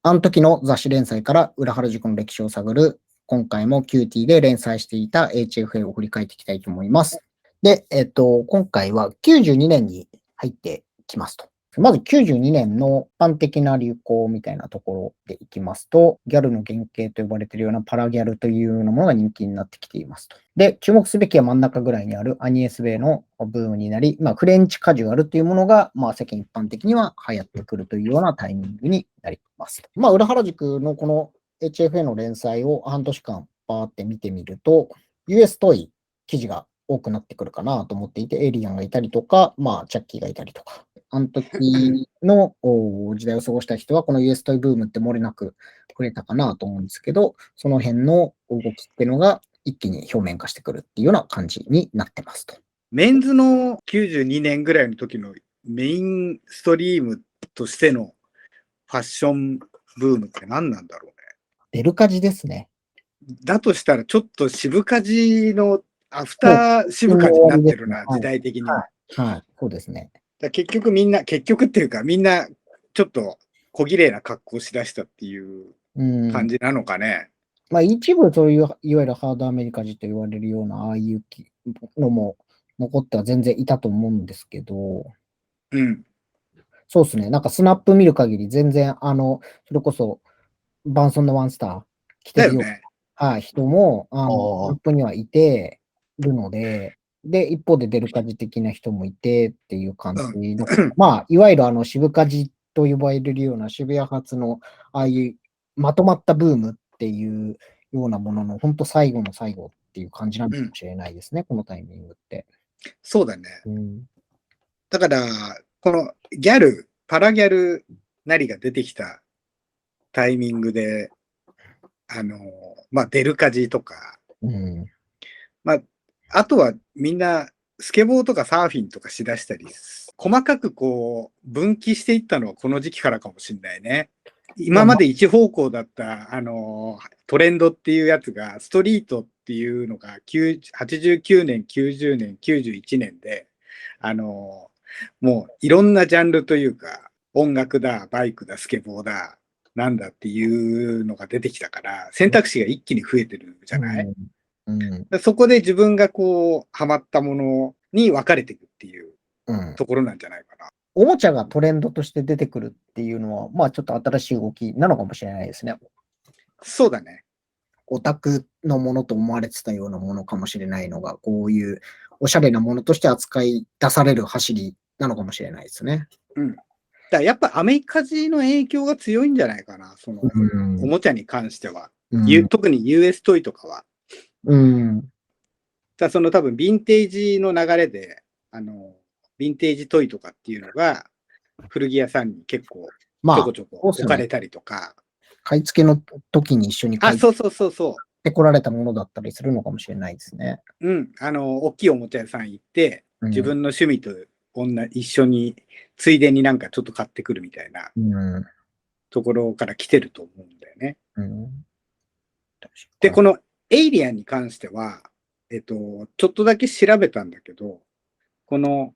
あの時の雑誌連載から裏原宿の歴史を探る、今回もキューティーで連載していた HFA を振り返っていきたいと思います。で、今回は92年に入ってきますと。まず92年の一般的な流行みたいなところでいきますと、ギャルの原型と呼ばれているようなパラギャルというようなものが人気になってきていますと。で、注目すべきは真ん中ぐらいにあるアニエスベイのブームになり、フレンチカジュアルというものが、世間一般的には流行ってくるというようなタイミングになります。裏原宿のこの HFA の連載を半年間バーって見てみると、US トイ記事が多くなってくるかなと思っていて、エイリアンがいたりとか、チャッキーがいたりとか、あの時の時代を過ごした人は、この US トイブームって漏れなく触れたかなと思うんですけど、その辺の動きっていうのが一気に表面化してくるっていうような感じになってますと。メンズの92年ぐらいの時のメインストリームとしてのファッションブームって何なんだろうね。デルカジですね。だとしたらちょっと渋カジのアフター渋カジになってるな、時代的には。はい、そうですね。結局っていうかみんなちょっと小綺麗な格好をしだしたっていう感じなのかね。一部そういう、いわゆるハードアメリカ人と言われるような、ああいうのも残っては全然いたと思うんですけど、うん。そうですね。なんかスナップ見る限り全然、それこそ、バンソンのワンスター着てるような、人も、グループにはいてるので、で、一方でデルカジ的な人もいてっていう感じの、いわゆる渋カジと呼ばれるような渋谷発の、ああいうまとまったブームっていうようなものの、本当最後の最後っていう感じなのかもしれないですね、このタイミングって。そうだね。だから、このギャル、パラギャルなりが出てきたタイミングで、デルカジとか、あとはみんなスケボーとかサーフィンとかしだしたり、細かくこう分岐していったのはこの時期からかもしれないね。今まで一方向だった、トレンドっていうやつが、ストリートっていうのが89年、90年、91年で、もういろんなジャンルというか、音楽だ、バイクだ、スケボーだ、なんだっていうのが出てきたから、選択肢が一気に増えてるじゃない？そこで自分がこう、ハマったものに分かれていくっていうところなんじゃないかな。おもちゃがトレンドとして出てくるっていうのは、ちょっと新しい動きなのかもしれないですね。そうだね。オタクのものと思われてたようなものかもしれないのが、こういうおしゃれなものとして扱い出される走りなのかもしれないですね。だやっぱアメリカ人の影響が強いんじゃないかな、その、おもちゃに関しては。特に US トイとかは。その多分、ヴィンテージの流れで、ヴィンテージトイとかっていうのが、古着屋さんに結構、ちょこちょこ置かれたりとか。買い付けの時に一緒に買いそう。ってこられたものだったりするのかもしれないですね。大きいおもちゃ屋さん行って、自分の趣味と一緒に、ついでになんかちょっと買ってくるみたいなところから来てると思うんだよね。で、このエイリアンに関しては、ちょっとだけ調べたんだけど、この、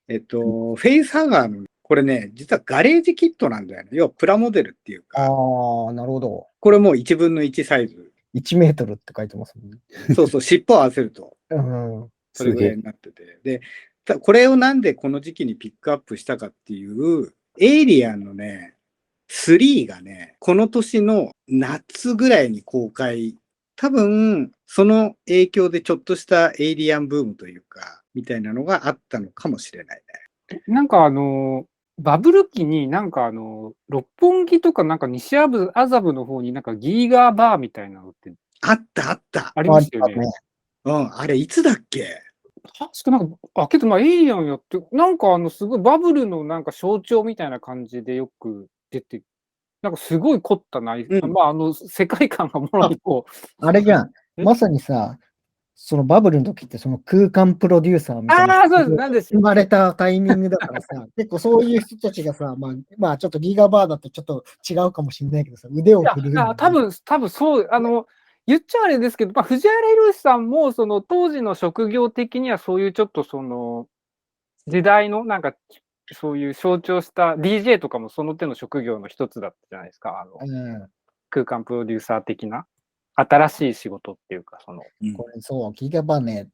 フェイスハガーの、これね、実はガレージキットなんだよね。要はプラモデルっていうか。なるほど。これもう1分の1サイズ。1メートルって書いてますもんね。そう、尻尾を合わせると。それぐらいになってて。で、これをなんでこの時期にピックアップしたかっていう、エイリアンのね、3がね、この年の夏ぐらいに公開。多分、その影響でちょっとしたエイリアンブームというか、みたいなのがあったのかもしれないね。なんかバブル期になんか六本木とかなんか西麻布の方になんかギーガーバーみたいなのってあった。ありましたよね。あれいつだっけ？確かなんか、けどエイリアンやって、なんかすごいバブルのなんか象徴みたいな感じでよく出て、なんかすごい凝った世界観がもろにこう。あれじゃん。まさにさ、そのバブルの時ってその空間プロデューサーみたいな。なんです。生まれたタイミングだからさ、結構そういう人たちがさ、ちょっとギガバーだとちょっと違うかもしれないけどさ、腕を振る。多分そう、言っちゃあれですけど、藤原宏さんも、当時の職業的にはそういうちょっと時代のなんか、そういう象徴した DJ とかもその手の職業の一つだったじゃないですか。空間プロデューサー的な新しい仕事っていうか、これそう、聞けばね、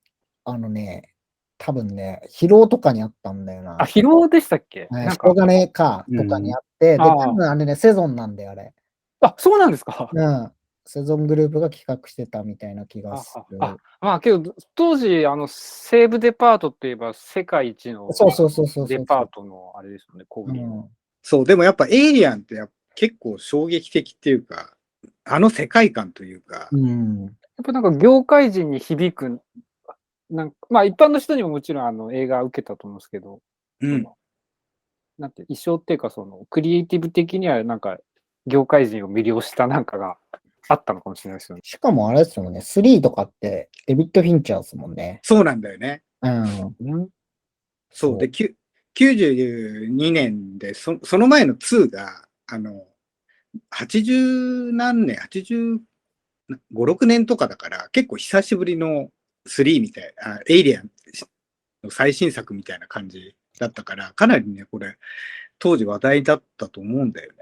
多分ね、疲労とかにあったんだよな。疲労でしたっけ？人金かとかにあって、で、多分あれね、セゾンなんだよ、あれ。そうなんですか。セゾングループが企画してたみたいな気がする。けど、当時、西武デパートって言えば世界一のデパートのあれですよね、小売の。そう、でもやっぱエイリアンって結構衝撃的っていうか、世界観というか。やっぱなんか業界人に響く、まあ一般の人にももちろん映画受けたと思うんですけど、なんて衣装っていうかクリエイティブ的にはなんか業界人を魅了したなんかがあったのかもしれないですよね。しかもあれですよね、3とかってデビッド・フィンチャーですもんね。そうなんだよね。そうで、92年で、その前の2が、80何年、85、6年とかだから、結構久しぶりの3みたいな、エイリアンの最新作みたいな感じだったから、かなりね、これ、当時話題だったと思うんだよね。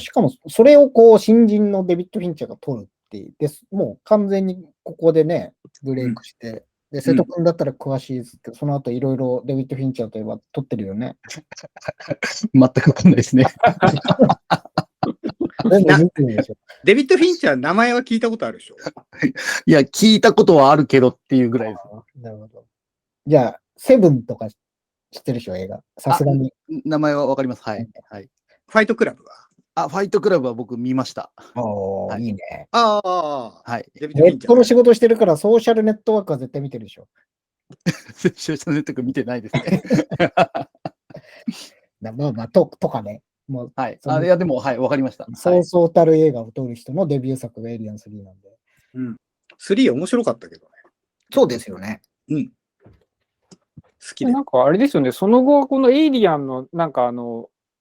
しかも、それを新人のデビッド・フィンチャーが撮るっていう、もう完全にここでね、ブレイクして、で、瀬戸君だったら詳しいですって、その後いろいろデビッド・フィンチャーといえば撮ってるよね。全くわかんないですね。デビッド・フィンチャー、名前は聞いたことあるでしょ？いや、聞いたことはあるけどっていうぐらいです。なるほど。じゃあ、セブンとか知ってるでしょ、映画。さすがに。名前はわかります。はい。ファイトクラブは？ファイトクラブは僕見ました。いいね。はい。ネットの仕事してるから、ソーシャルネットワークは絶対見てるでしょ。ソーシャルネットワーク見てないですね。とかね。はい。いや、でも、はい、わかりました。そうそうたる映画を撮る人のデビュー作がエイリアン3なんで。3面白かったけどね。そうですよね。好きで。なんかあれですよね、その後、このエイリアンの、なんか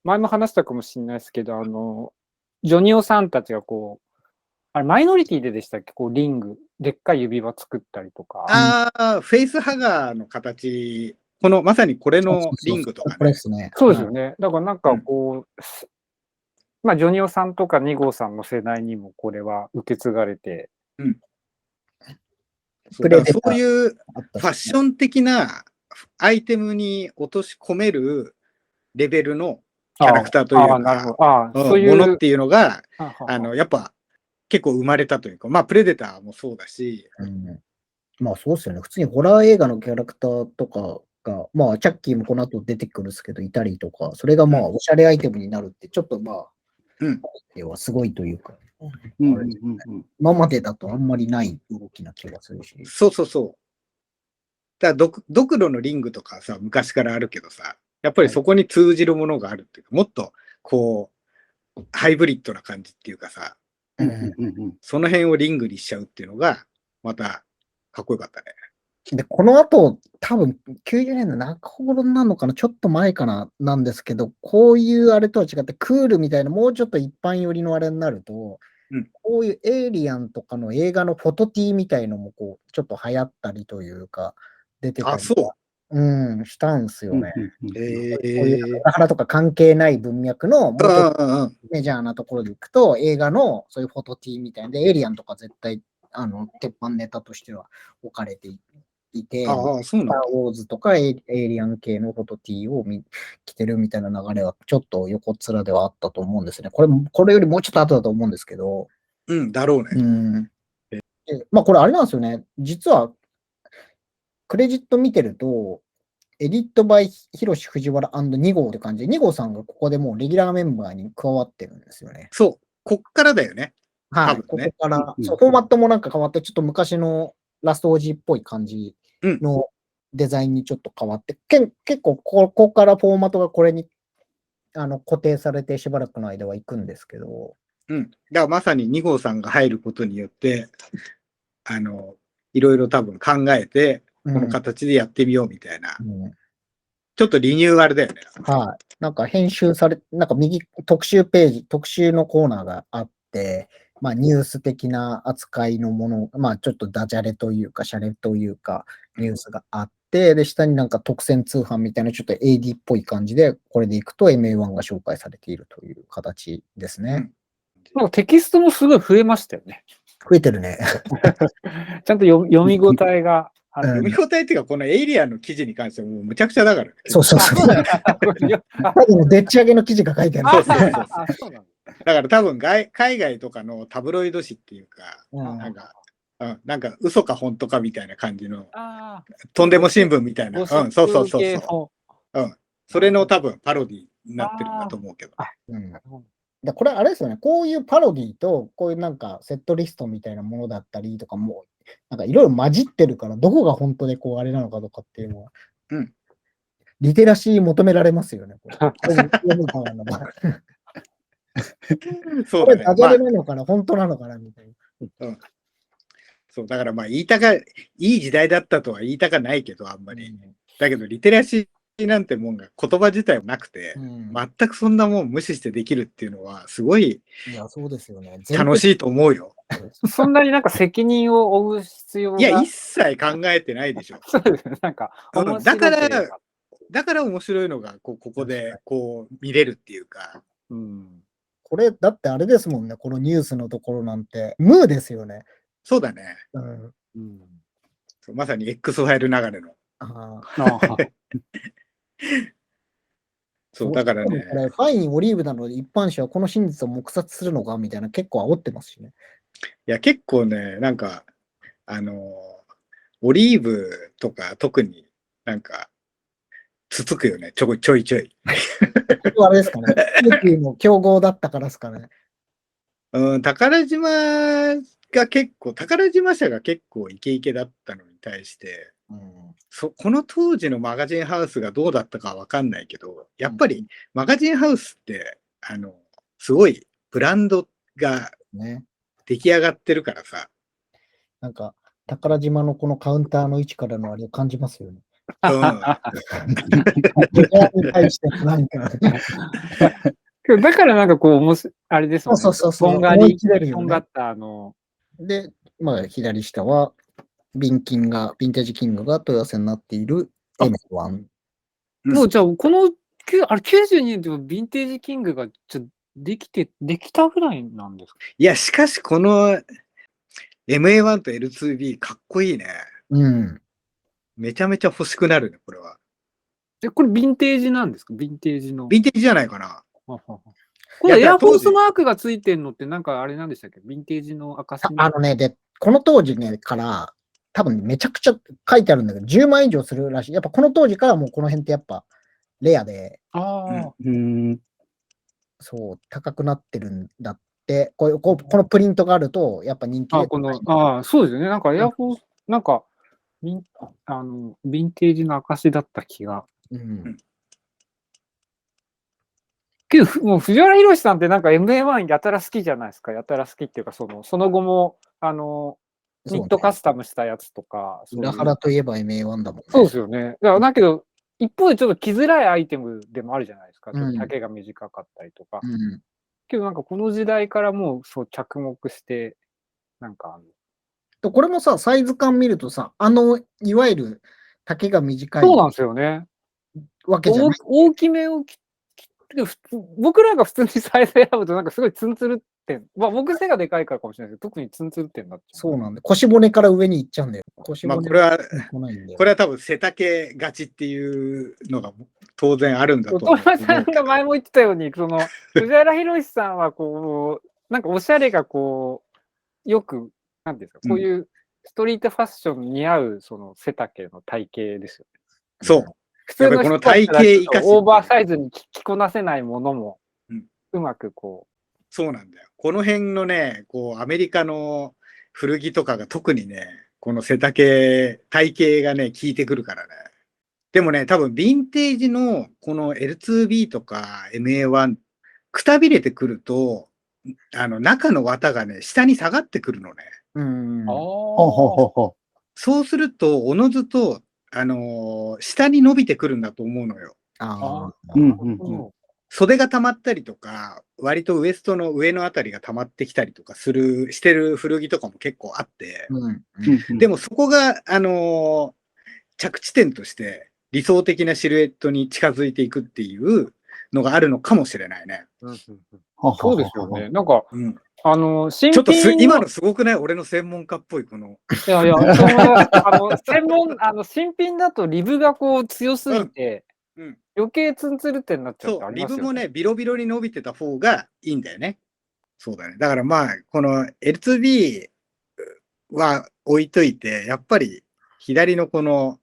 前も話したかもしれないですけど、ジョニオさんたちがあれ、マイノリティでしたっけ？リング、でっかい指輪作ったりとか。フェイスハガーの形、まさにこれのリングとかね。そうですよね。だからなんかまあ、ジョニオさんとか2号さんの世代にもこれは受け継がれて。そういうファッション的なアイテムに落とし込めるレベルのキャラクターというか、ものっていうのが、やっぱ結構生まれたというか、まあ、プレデターもそうだし。まあ、そうですよね。普通にホラー映画のキャラクターとかが、まあ、チャッキーもこの後出てくるんですけど、いたりとか、それがまあ、おしゃれアイテムになるって、ちょっとまあ、要はすごいというか、今までだとあんまりない動きな気がするし。そう。だからドクロのリングとかさ、昔からあるけどさ、やっぱりそこに通じるものがあるっていうか、もっとハイブリッドな感じっていうかさ、その辺をリングにしちゃうっていうのが、またかっこよかったね。で、この後、多分90年の中頃なのかな、ちょっと前かな、なんですけど、こういうあれとは違って、クールみたいな、もうちょっと一般寄りのあれになると、こういうエイリアンとかの映画のフォトティーみたいのもちょっと流行ったりというか、出てたりしたんすよね。こういう裏腹とか関係ない文脈の、もうちょっとメジャーなところでいくと、映画のそういうフォトティーみたいなで、エイリアンとか絶対、鉄板ネタとしては置かれていて、スター・ウォーズとかエイリアン系のフォトティーを着てるみたいな流れは、ちょっと横っ面ではあったと思うんですね。これよりもうちょっと後だと思うんですけど。だろうね。まあ、これあれなんですよね。実は、クレジット見てると、エディットバイヒロシ・藤原 &2 号って感じで、2号さんがここでもうレギュラーメンバーに加わってるんですよね。そう、こっからだよね。はい、ここから、そう、フォーマットもなんか変わって、ちょっと昔のラストオージーっぽい感じのデザインにちょっと変わって、結構ここからフォーマットがこれに固定されてしばらくの間は行くんですけど。だからまさに2号さんが入ることによって、いろいろ多分考えて、この形でやってみようみたいな。ちょっとリニューアルだよね。はい。なんか編集され、なんか右特集ページ、特集のコーナーがあって、まあニュース的な扱いのもの、まあちょっとダジャレというか、シャレというか、ニュースがあって、で、下になんか特選通販みたいなちょっと AD っぽい感じで、これでいくと MA1 が紹介されているという形ですね。なんかテキストもすごい増えましたよね。増えてるね。ちゃんと読み応えがある。読み応えっていうか、このエイリアンの記事に関してはもうむちゃくちゃだからね。そうそうそう。あ多分でっち上げの記事が書いてある。そうそうそうあそうなんだ。だから多分海外とかのタブロイド紙っていうか、うんなんか嘘か本当かみたいな感じの、あとんでも新聞みたいな。ゴシップそうそうそう系そのう。それの多分パロディになってるんだと思うけど。うんこれあれですよね、こういうパロディと、こういうなんかセットリストみたいなものだったりとかも、なんかいろいろ混じってるから、どこが本当でこうあれなのかとかっていうのは、うんリテラシー求められますよね、これ。読む側のそうだね。これダジャレなのかな、本当なのかなみたいな。そう、だからまあいい時代だったとは言いたかないけど、あんまり。だけど、リテラシーなんてもんが言葉自体もなくて、全くそんなもん無視してできるっていうのは、すごいいや、そうですよね。楽しいと思うよ。そんなになんか責任を負う必要が。いや、一切考えてないでしょ。そうですね。なんか、面白だかければら面白いのが、ここでこう見れるっていうか。これ、だってあれですもんね、このニュースのところなんて、ムーですよね。そうだね。まさに X ファイル流れの。そう、だからね。これファイン、オリーブなので一般紙はこの真実を黙殺するのかみたいな結構煽ってますしね。いや、結構ね、なんか、オリーブとか特になんか、つつくよね、ちょいちょい。あれですかね。ユーの競合だったからですかね。宝島社が結構イケイケだったのに対して、この当時のマガジンハウスがどうだったかわかんないけど、やっぱりマガジンハウスって、すごいブランドが出来上がってるからさ。なんか、宝島のこのカウンターの位置からのあれを感じますよね。に対してなんか。だからなんかこう、あれですもんね。そう。とんがり、とんがったで、まあ、左下は、ヴィンテージキングが問い合わせになっている M1。もうじゃあ、この、あれ92年でもヴィンテージキングができたぐらいなんですか？いや、しかしこの MA1 と L2B かっこいいね。めちゃめちゃ欲しくなるね、これは。これヴィンテージなんですか？ヴィンテージの。ヴィンテージじゃないかな。これエアフォースマークがついてるのってなんかあれなんでしたっけ？ヴィンテージの証。で、この当時ね、から多分めちゃくちゃ書いてあるんだけど、10万以上するらしい。やっぱこの当時からもうこの辺ってやっぱレアで、そう、高くなってるんだって、このプリントがあると、やっぱ人気で。そうですよね。なんかエアフォース、なんか、ヴィンテージの証だった気が。けど、もう藤原宏さんってなんか MA1 やたら好きじゃないですか。やたら好きっていうか、その後も、ニットカスタムしたやつとか。裏腹といえば MA1 だもんね。そうですよね。だけど、一方でちょっと着づらいアイテムでもあるじゃないですか。ちょっと丈が短かったりとか。けどなんかこの時代からもうそう着目して、なんかこれもさ、サイズ感見るとさ、いわゆる丈が短い。そうなんですよね。わけじゃない。大きめを僕らが普通にサイズ選ぶとなんかすごいツンツルって、僕背がでかいからかもしれないですけど、特にツンツルってなっちゃう。そうなんで、腰骨から上に行っちゃうんだよ。腰骨これは多分背丈がちっていうのが当然あるんだと思う。戸山さんが前も言ってたように、藤原宏さんはこう、なんかおしゃれがこう、よく、なんていうんですか、こういうストリートファッションに似合うその背丈の体型ですよね。そう。普通の人たちがオーバーサイズに着こなせないものも、うまくこう。そうなんだよ。この辺のね、こう、アメリカの古着とかが特にね、この体型がね、効いてくるからね。でもね、多分、ヴィンテージのこの L2B とか MA1、くたびれてくると、中の綿がね、下に下がってくるのね。そうすると、おのずと、下に伸びてくるんだと思うのよ。袖が溜まったりとか、割とウエストの上のあたりが溜まってきたりとかしてる古着とかも結構あって、でもそこが、着地点として理想的なシルエットに近づいていくっていうのがあるのかもしれないね。そうですよね。なんか、うん、新ちょっと品今のすごくない？俺の専門家っぽいこの。いやいや、新品だとリブがこう強すぎて、うん、余計ツンツルってなっちゃうってそう、ありますよね。リブもね、ビロビロに伸びてた方がいいんだよね。そうだね。だからまあ、この L2B は置いといて、やっぱり左のこの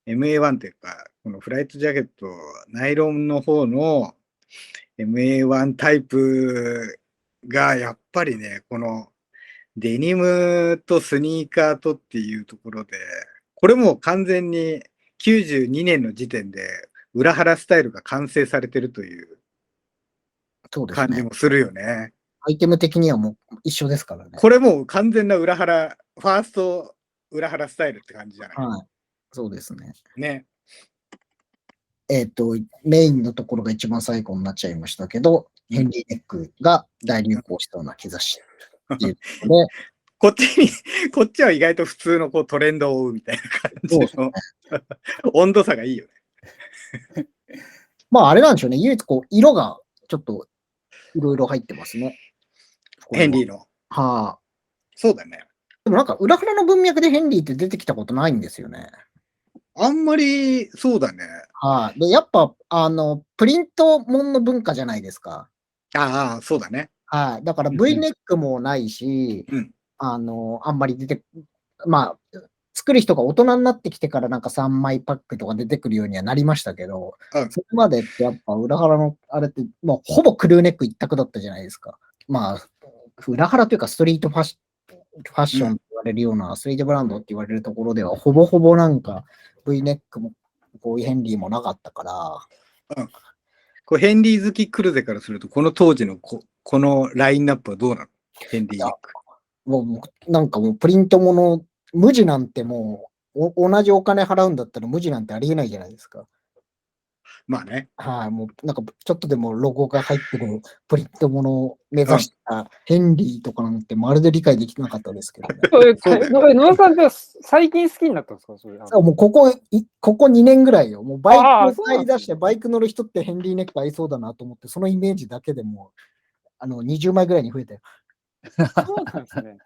MA1 というか、このフライトジャケット、ナイロンの方の MA1 タイプがやっぱりね、このデニムとスニーカーとっていうところで、これも完全に92年の時点で裏腹スタイルが完成されてるというそうですね。感じもするよね。アイテム的にはもう一緒ですからね。これもう完全な裏腹、ファースト裏腹スタイルって感じじゃない？はい。そうですね。ね。メインのところが一番最後になっちゃいましたけど、ヘンリーネックが大流行したような兆しっていうことで、こっちは意外と普通のこうトレンドを追うみたいな感じそうですの温度差がいいよね。まああれなんでしょうね。唯一こう、色がちょっといろいろ入ってますね。ヘンリーの。はあ。そうだね。でもなんか裏腹の文脈でヘンリーって出てきたことないんですよね。あんまり、そうだね。はい。で、やっぱ、プリントもんの文化じゃないですか。ああ、そうだね。はい。だからうん V ネックもないし、うんあんまりまあ、作る人が大人になってきてからなんか3枚パックとか出てくるようにはなりましたけど、うんそれまでってやっぱ裏腹のあれって、もうほぼクルーネック一択だったじゃないですか。まあ、裏腹というかストリートファッションって言われるような、ストリートブランドって言われるところでは、ほぼほぼなんか V ネックもこういうヘンリーもなかったから、こうヘンリー好きクルゼからすると、この当時のこのラインナップはどうなの？ヘンリーネック。もうなんかもうプリントもの、無地なんてもう同じお金払うんだったら無地なんてありえないじゃないですか。まあね。はい、もうなんかちょっとでもロゴが入ってるプリントものを目指したヘンリーとかなんてまるで理解できなかったですけどね。そうだよ野田さんじゃあ最近好きになったんですかそれ。もうここ2年ぐらいよ。もうバイああクを買い出してバイク乗る人ってヘンリーネック合いそうだなと思って、そのイメージだけでもう20枚ぐらいに増えたよ。そうなんですね。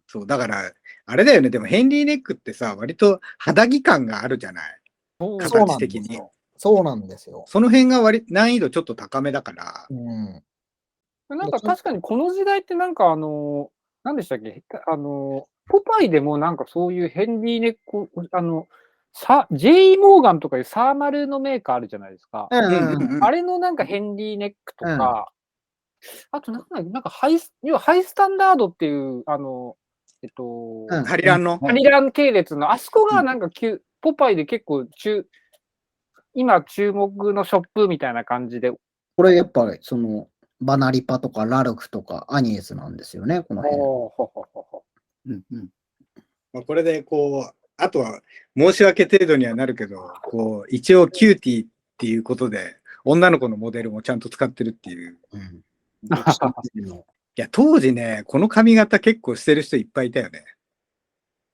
そう、だから、あれだよね。でもヘンリーネックってさ、割と肌着感があるじゃない。そう形的に。そうなんですよ。その辺が難易度ちょっと高めだから。うん。なんか確かにこの時代ってなんか何でしたっけポパイでもなんかそういうヘンリーネック、J. モーガンとかいうサーマルのメーカーあるじゃないですか。あれのなんかヘンリーネックとか、あとなんか要はハイスタンダードっていう、ハリランの。ハリラン系列の、あそこがなんかポパイで結構今注目のショップみたいな感じで。これやっぱりバナリパとかラルフとかアニエスなんですよね、この辺。まあこれでこう、あとは申し訳程度にはなるけど、こう、一応キューティーっていうことで、女の子のモデルもちゃんと使ってるっていう。いや、当時ね、この髪型結構してる人いっぱいいたよね。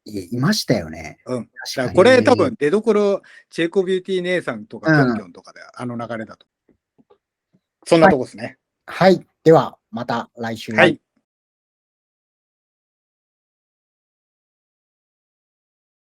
いましたよね。だからこれ多分出どころ、チェコビューティー姉さんとかピョンピョンとかで、あの流れだと。そんなとこですね。はい。では、また来週。はい。